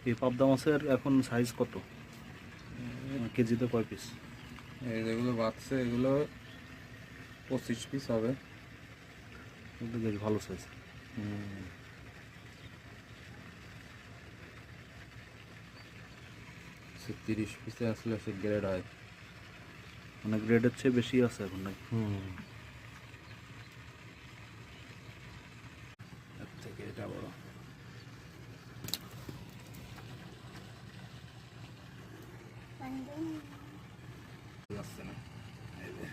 এই পাবদা মাছের এখন সাইজ কত, কেজিতে কয় পিস? যেগুলো বাচ্চা এগুলো 25 পিস হবে। বেশ ভালো সাইজ। 30 পিসে আসলে সে গ্রেড হয়, মানে গ্রেডের চেয়ে বেশি আছে এখন নাকি? এর থেকে এটা বড়। আসছে না, এই যে